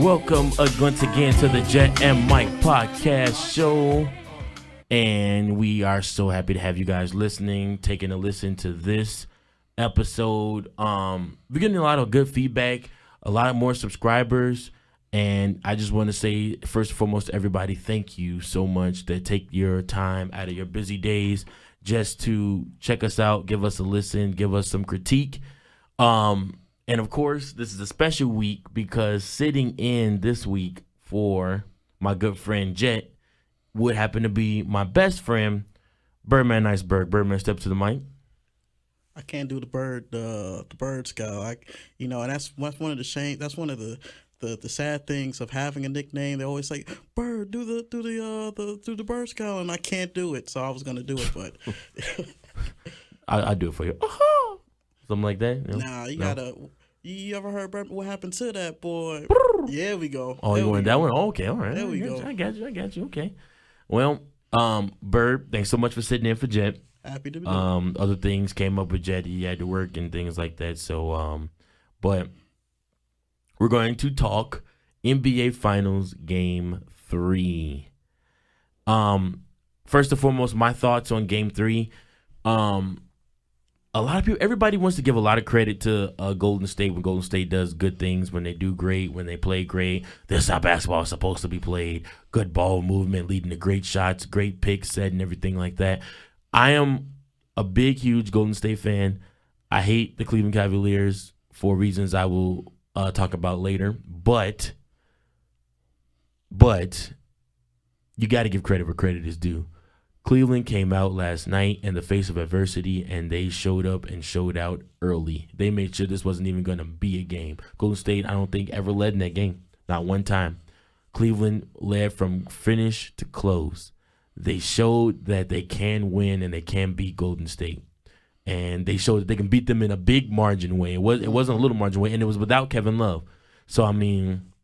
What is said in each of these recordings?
Welcome once again to the Jet and Mike podcast show. And we are so happy to have you guys listening, taking a listen to this episode. We're getting a lot of good feedback, a lot more subscribers. And I just want to say, first and foremost, to everybody, thank you so much that take your time out of your busy days just to check us out, give us a listen, give us some critique. And of course, this is a special week because sitting in this week for my good friend Jet would happen to be my best friend, Birdman Iceberg. Birdman, step to the mic. I can't do the bird scout. And that's one of the shame. That's one of the sad things of having a nickname. They always say, "Bird, do the bird scout," and I can't do it. So I was gonna do it, but I'll do it for you. Uh-huh. Something like that. Nah, you gotta. You ever heard what happened to that boy? Yeah, we go. Oh, you wanted that one? Oh, okay, all right. There we go. I got you. Okay. Well, Bird, thanks so much for sitting in for Jet. Happy to be there. Other things came up with Jet. He had to work and things like that. So, but we're going to talk NBA Finals Game 3. First and foremost, my thoughts on Game 3. A lot of people, everybody wants to give a lot of credit to Golden State when Golden State does good things, when they do great, when they play great. This is how basketball is supposed to be played. Good ball movement, leading to great shots, great picks set, and everything like that. I am a big, huge Golden State fan. I hate the Cleveland Cavaliers for reasons I will talk about later. But you got to give credit where credit is due. Cleveland came out last night in the face of adversity, and they showed up and showed out early. They made sure this wasn't even going to be a game. Golden State, I don't think, ever led in that game. Not one time. Cleveland led from finish to close. They showed that they can win and they can beat Golden State. And they showed that they can beat them in a big margin way. It wasn't a little margin way, and it was without Kevin Love. So, I mean,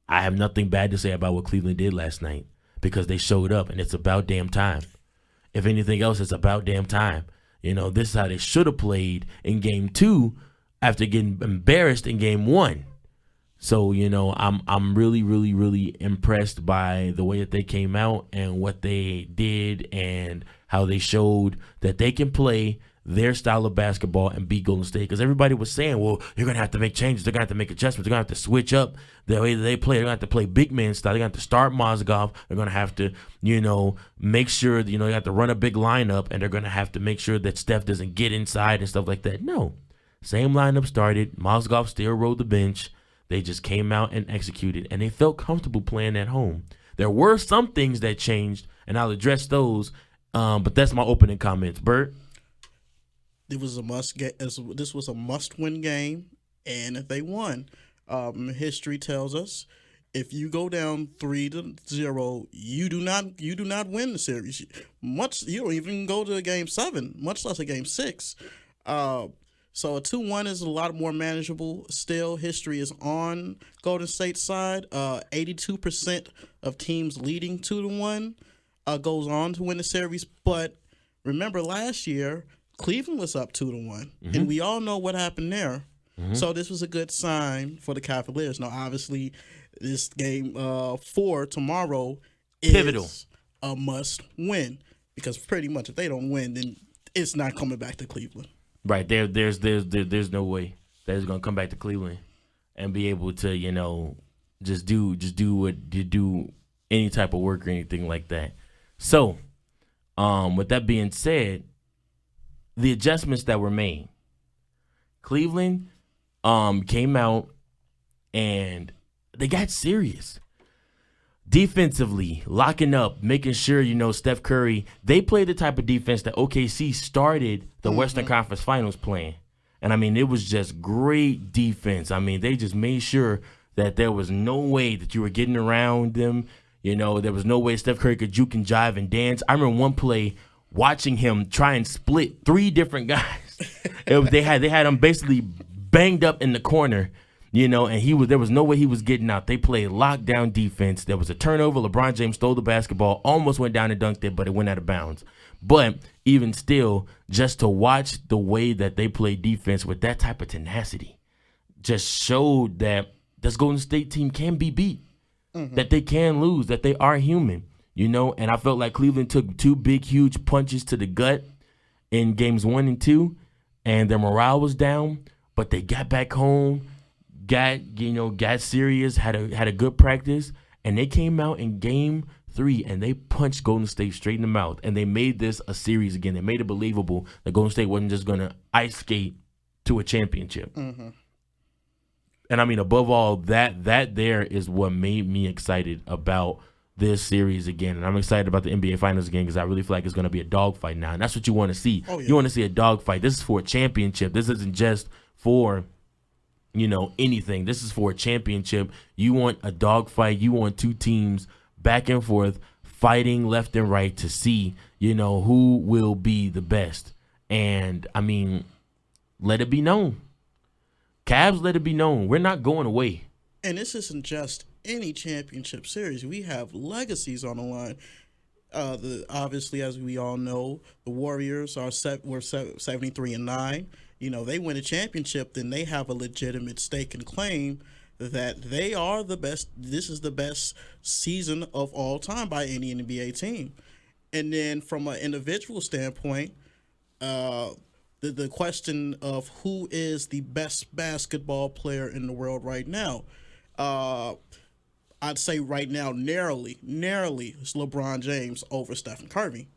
I have nothing bad to say about what Cleveland did last night, because they showed up, and it's about damn time. If anything else, it's about damn time. You know, this is how they should have played in Game 2 after getting embarrassed in Game 1. So, you know, I'm really, really, really impressed by the way that they came out and what they did and how they showed that they can play their style of basketball and beat Golden State. Because everybody was saying, well, you're going to have to make changes. They're going to have to make adjustments. They're going to have to switch up the way that they play. They're going to have to play big man style. They're going to have to start Mozgov. They're going to have to, make sure, you have to run a big lineup, and they're going to have to make sure that Steph doesn't get inside and stuff like that. No. Same lineup started. Mozgov still rode the bench. They just came out and executed, and they felt comfortable playing at home. There were some things that changed, and I'll address those, but that's my opening comments. Bert? This was a must-win game, and if they won, history tells us if you go down 3-0, you do not win the series. You don't even go to Game 7, much less a Game 6. So a 2-1 is a lot more manageable. Still, history is on Golden State's side. 82% of teams leading 2-1 goes on to win the series. But remember, last year Cleveland was up 2-1, and we all know what happened there. So this was a good sign for the Cavaliers. Now, obviously, this game 4 tomorrow is pivotal, a must win, because pretty much if they don't win, then it's not coming back to Cleveland. Right. There's no way that it's gonna come back to Cleveland and be able to, just do what you do, any type of work or anything like that. So, with that being said, the adjustments that were made, Cleveland came out and they got serious. Defensively, locking up, making sure, Steph Curry, they played the type of defense that OKC started the Western Conference Finals playing. And, I mean, it was just great defense. I mean, they just made sure that there was no way that you were getting around them. There was no way Steph Curry could juke and jive and dance. I remember one play watching him try and split 3 different guys. They had him basically banged up in the corner. And there was no way he was getting out. They played lockdown defense. There was a turnover. LeBron James stole the basketball, almost went down and dunked it, but it went out of bounds. But even still, just to watch the way that they play defense with that type of tenacity just showed that this Golden State team can be beat, that they can lose, that they are human, And I felt like Cleveland took two big, huge punches to the gut in games 1 and 2, and their morale was down, but they got back home, got serious, had a good practice, and they came out in game 3 and they punched Golden State straight in the mouth, and they made this a series again. They made it believable that Golden State wasn't just going to ice skate to a championship. And I mean, above all, that there is what made me excited about this series again. And I'm excited about the NBA Finals again because I really feel like it's going to be a dogfight now. And that's what you want to see. Oh, yeah. You want to see a dogfight. This is for a championship. This isn't just for, anything. This is for a championship. You want a dogfight. You want two teams back and forth fighting left and right to see, who will be the best. And, I mean, let it be known. Cavs, let it be known. We're not going away. And this isn't just any championship series. We have legacies on the line. Obviously, as we all know, the Warriors were 73-9. They win a championship, then they have a legitimate stake and claim that they are the best. This is the best season of all time by any NBA team. And then from an individual standpoint, the question of who is the best basketball player in the world right now, I'd say right now narrowly is LeBron James over Stephen Curry.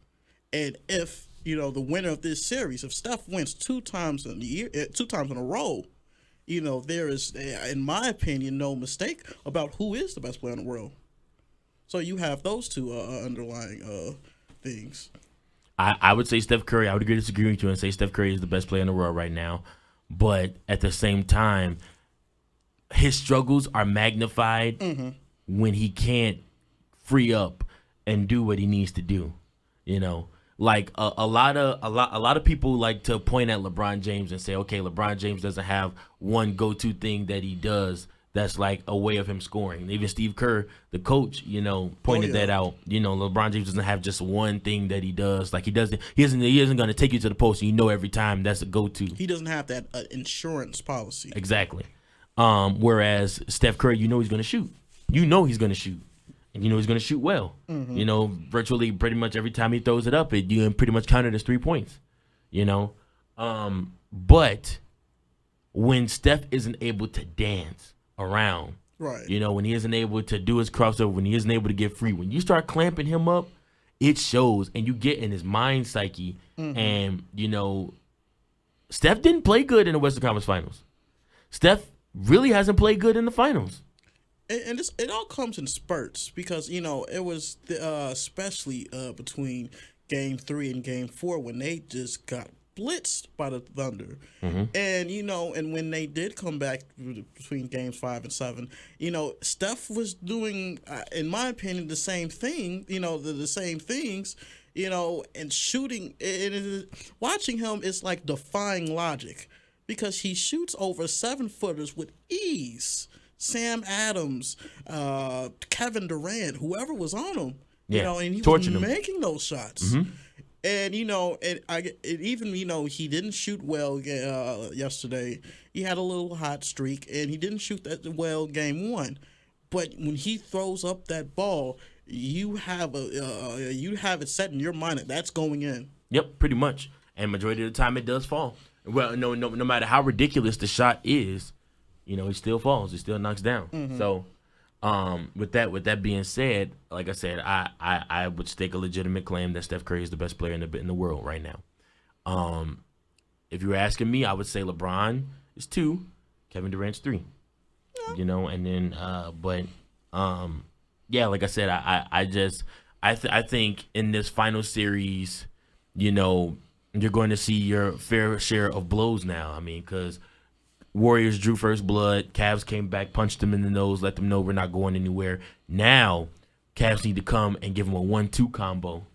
And if the winner of this series, if Steph wins two times in a row, there is, in my opinion, no mistake about who is the best player in the world. So you have those two underlying things. I would say Steph Curry. I would agree to disagree with you and say Steph Curry is the best player in the world right now. But at the same time, his struggles are magnified when he can't free up and do what he needs to do. Like a lot of people like to point at LeBron James and say, okay, LeBron James doesn't have one go-to thing that he does that's like a way of him scoring. Even Steve Kerr, the coach, pointed that out. LeBron James doesn't have just one thing that he does. Like he isn't going to take you to the post and every time that's a go-to. He doesn't have that insurance policy. Exactly. Whereas Steph Curry, he's going to shoot. He's going to shoot. And he's going to shoot well. Virtually pretty much every time he throws it up, you can pretty much count it as 3 points. But when Steph isn't able to dance around, right? When he isn't able to do his crossover, when he isn't able to get free, when you start clamping him up, it shows, and you get in his mind psyche. And Steph didn't play good in the Western Conference Finals. Steph really hasn't played good in the finals. And it all comes in spurts because it was especially between Game 3 and Game 4 when they just got blitzed by the Thunder, and and when they did come back between Games 5 and 7, Steph was doing, in my opinion, the same thing. The same things. And shooting. Watching him is like defying logic because he shoots over 7-footers with ease. Sam Adams, Kevin Durant, whoever was on him, and he was making those shots. And even he didn't shoot well yesterday. He had a little hot streak, and he didn't shoot that well Game 1. But when he throws up that ball, you have it set in your mind that that's going in. Yep, pretty much. And majority of the time, it does fall. Well, no matter how ridiculous the shot is. He still falls. He still knocks down. So, with that being said, like I said, I would stake a legitimate claim that Steph Curry is the best player in the world right now. If you were asking me, I would say LeBron is 2, Kevin Durant's 3. And then, like I said, I think in this final series, you're going to see your fair share of blows now. I mean, because Warriors drew first blood. Cavs came back, punched them in the nose, let them know we're not going anywhere. Now, Cavs need to come and give them a 1-2 combo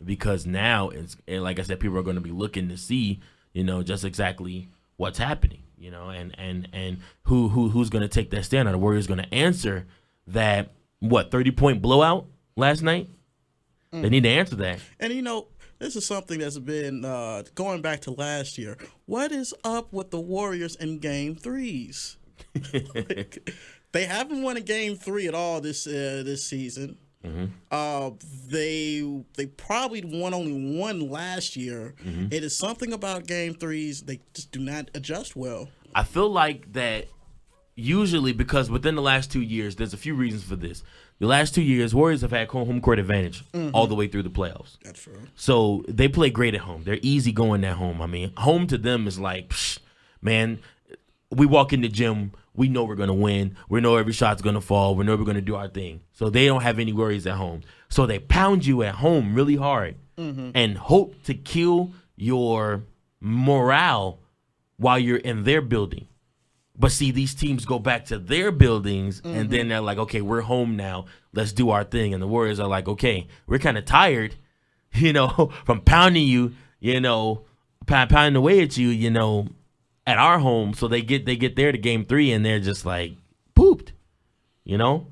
because now, and like I said, people are going to be looking to see, just exactly what's happening, and who's going to take that stand. Are the Warriors going to answer that 30-point blowout last night? They need to answer that. And this is something that's been going back to last year. What is up with the Warriors in Game 3s? Like, they haven't won a game 3 at all this season. They probably won only one last year. It is something about game 3s. They just do not adjust well. I feel like that usually because within the last 2 years, there's a few reasons for this. The last 2 years, Warriors have had home court advantage all the way through the playoffs. That's true. So they play great at home. They're easy going at home. I mean, home to them is like, man, we walk in the gym, we know we're going to win. We know every shot's going to fall. We know we're going to do our thing. So they don't have any worries at home. So they pound you at home really hard and hope to kill your morale while you're in their building. But see, these teams go back to their buildings, and then they're like, okay, we're home now. Let's do our thing. And the Warriors are like, okay, we're kind of tired, from pounding you, pounding away at you, at our home. So they get there to game 3, and they're just like pooped, And,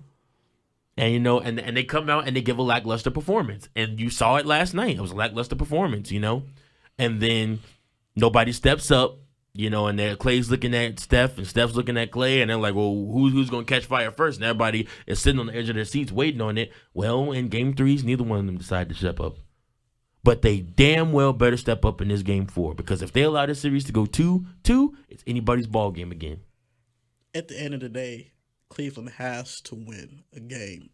and they come out and they give a lackluster performance. And you saw it last night. It was a lackluster performance, And then nobody steps up. And Clay's looking at Steph, and Steph's looking at Clay, and they're like, well, who's going to catch fire first? And everybody is sitting on the edge of their seats waiting on it. Well, in game 3s, neither one of them decided to step up. But they damn well better step up in this game 4, because if they allow this series to go 2-2, it's anybody's ball game again. At the end of the day, Cleveland has to win a game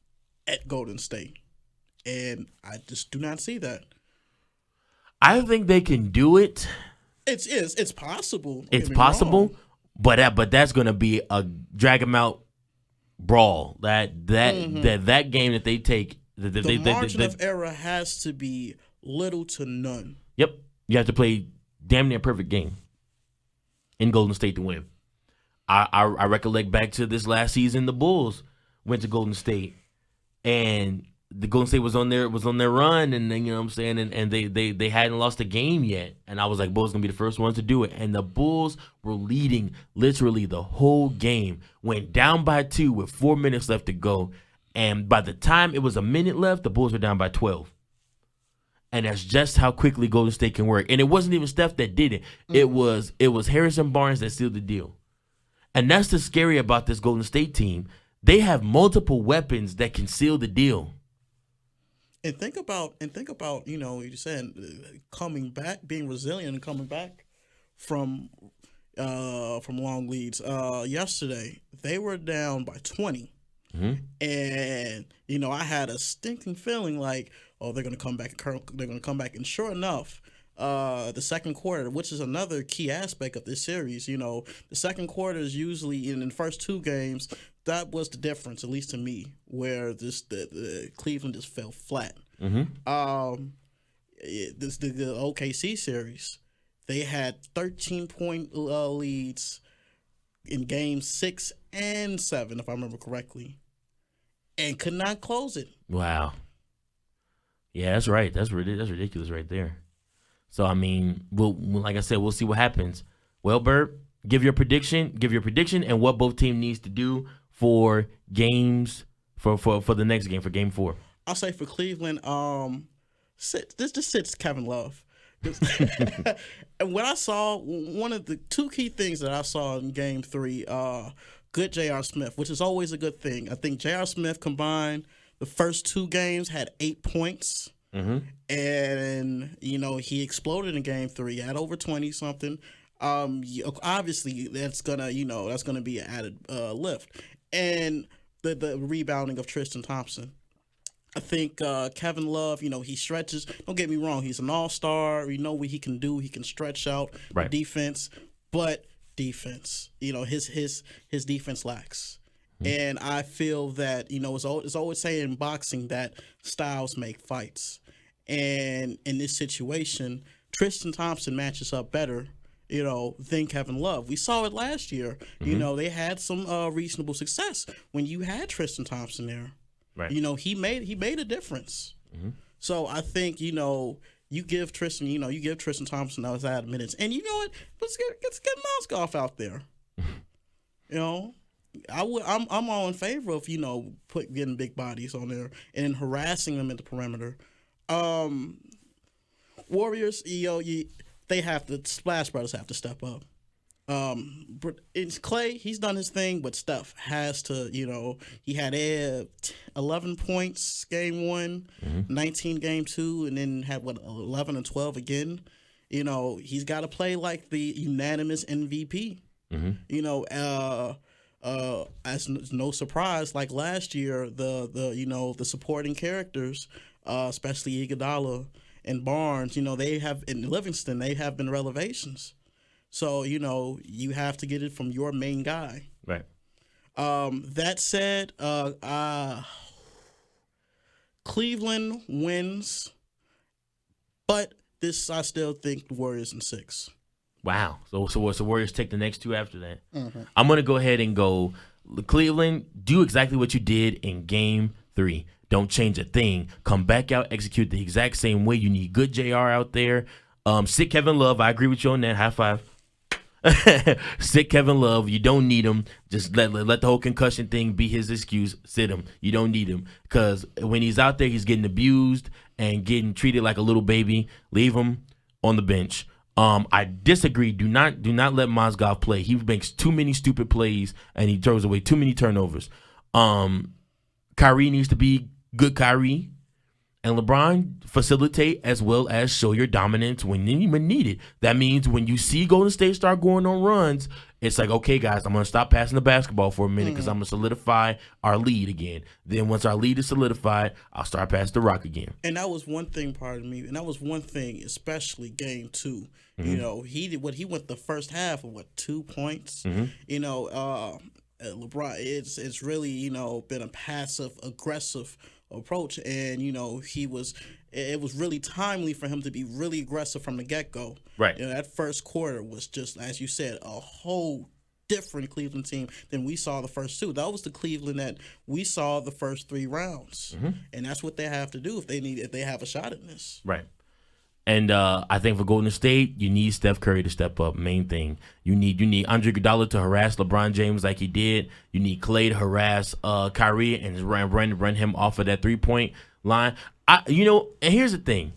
at Golden State. And I just do not see that. I think they can do it. It's possible. It's possible, but that's gonna be a drag them out brawl. That game that they take. The margin of error has to be little to none. Yep, you have to play damn near perfect game in Golden State to win. I recollect back to this last season, the Bulls went to Golden State, and the Golden State was on their run, and then, what I'm saying, and they hadn't lost a game yet, and I was like, Bulls gonna be the first ones to do it, and the Bulls were leading literally the whole game, went down by 2 with 4 minutes left to go, and by the time it was a minute left, the Bulls were down by 12, and that's just how quickly Golden State can work. And it wasn't even Steph that did it; it was Harrison Barnes that sealed the deal, and that's the scary about this Golden State team. They have multiple weapons that can seal the deal. And think about, you said coming back, being resilient and coming back from long leads. Yesterday, they were down by 20. And, I had a stinking feeling like, oh, they're going to come back. They're going to come back. And sure enough, the second quarter, which is another key aspect of this series, the second quarter is usually in the first 2 games. That was the difference, at least to me, where the Cleveland just fell flat. The OKC series, they had 13-point leads in games 6 and 7, if I remember correctly, and could not close it. Wow. Yeah, that's right. That's ridiculous right there. So I mean, like I said, we'll see what happens. Well, Bert, give your prediction, and what both teams needs to do for games for the next game, for game 4. I'll say for Cleveland, sits Kevin Love. And what I saw, one of the 2 key things that I saw in game 3, good J.R. Smith, which is always a good thing. I think J.R. Smith combined the first 2 games had 8 points. And he exploded in game 3. He had over 20 something. Obviously that's gonna be an added lift. And the rebounding of Tristan Thompson. I think Kevin Love, he stretches. Don't get me wrong, he's an all-star. We know what he can do. He can stretch out defense, but defense, his defense lacks. And I feel that, it's always saying in boxing that styles make fights. And in this situation, Tristan Thompson matches up better, than Kevin Love. We saw it last year. They had some reasonable success when you had Tristan Thompson there. Right. He made a difference. So I think, you give Tristan Thompson those added minutes. And you know what? Let's get Mozgov out there. I'm all in favor of, getting big bodies on there and harassing them at the perimeter. Warriors, Splash Brothers have to step up. It's Clay. He's done his thing, but Steph has to. He had 11 points game one, 19 game two, and then had 11 and 12 again. He's got to play like the unanimous MVP. As no surprise, like last year, the supporting characters, especially Iguodala and Barnes, they have in Livingston, they have been revelations. So you have to get it from your main guy. Right. That said, Cleveland wins, but I still think the Warriors in 6. Wow. So Warriors take the next 2 after that. I'm going to go ahead and go Cleveland, do exactly what you did in game 3. Don't change a thing. Come back out, execute the exact same way. You need good JR out there. Sit Kevin Love. I agree with you on that. High five. Sit Kevin Love. You don't need him. Just let the whole concussion thing be his excuse. Sit him. You don't need him because when he's out there, he's getting abused and getting treated like a little baby. Leave him on the bench. I disagree. Do not let Mozgov play. He makes too many stupid plays and he throws away too many turnovers. Kyrie needs to be good Kyrie. And LeBron facilitate as well as show your dominance when needed. That means when you see Golden State start going on runs, it's like, okay, guys, I'm going to stop passing the basketball for a minute because I'm going to solidify our lead again. Then once our lead is solidified, I'll start passing the rock again. And that was one thing, and that was one thing, especially game 2. He went the first half of 2 points. LeBron, it's really been a passive aggressive approach, and it was really timely for him to be really aggressive from the get-go. Right. That first quarter was just, as you said, a whole different Cleveland team than we saw the first 2. That was the Cleveland that we saw the first 3 rounds, and that's what they have to do if they have a shot at this. Right. And I think for Golden State, you need Steph Curry to step up. Main thing. You need Andre Iguodala to harass LeBron James like he did. You need Clay to harass Kyrie and run him off of that 3-point line. And here's the thing.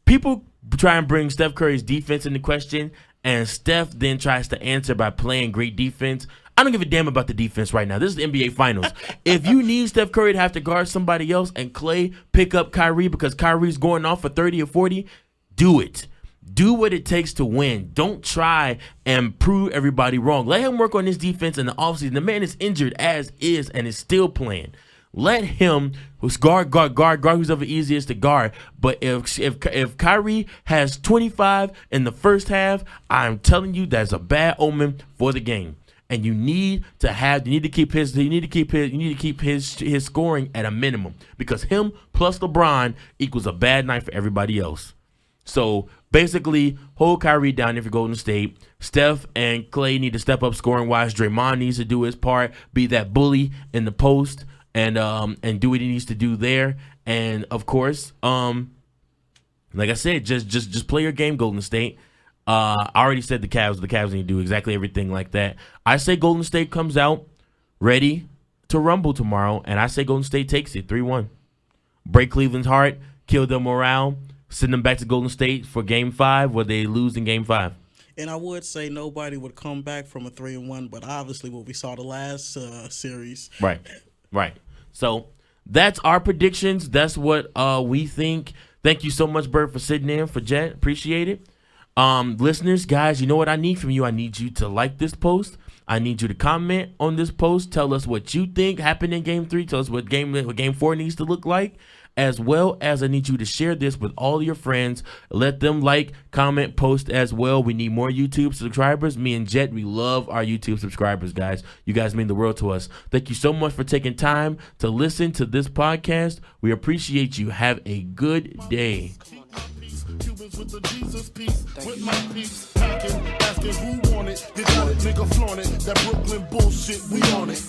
People try and bring Steph Curry's defense into question, and Steph then tries to answer by playing great defense. I don't give a damn about the defense right now. This is the NBA Finals. If you need Steph Curry to have to guard somebody else and Clay pick up Kyrie because Kyrie's going off for 30 or 40, do it. Do what it takes to win. Don't try and prove everybody wrong. Let him work on his defense in the offseason. The man is injured as is and is still playing. Let him guard who's ever easiest to guard. But if Kyrie has 25 in the first half, I'm telling you that's a bad omen for the game. And you need to keep his scoring at a minimum because him plus LeBron equals a bad night for everybody else. So basically, hold Kyrie down if you're Golden State. Steph and Clay need to step up scoring wise. Draymond needs to do his part, be that bully in the post, and do what he needs to do there. And of course, like I said, just play your game, Golden State. I already said the Cavs need to do exactly everything like that. I say Golden State comes out ready to rumble tomorrow, and I say Golden State takes it 3-1. Break Cleveland's heart, kill their morale. Send them back to Golden State for Game 5 where they lose in Game 5. And I would say nobody would come back from a 3-1, but obviously what we saw the last series. Right. So that's our predictions. That's what we think. Thank you so much, Bert, for sitting in for Jet. Appreciate it. Listeners, guys, you know what I need from you? I need you to like this post. I need you to comment on this post. Tell us what you think happened in Game 3. Tell us what Game 4 needs to look like. As well as I need you to share this with all your friends. Let them like, comment, post as well. We need more YouTube subscribers. Me and Jet, we love our YouTube subscribers, guys. You guys mean the world to us. Thank you so much for taking time to listen to this podcast. We appreciate you. Have a good day. Cubans with the Jesus piece, with my piece, packing, asking who want it. You got it, nigga, flaunt it. That Brooklyn bullshit, we on it.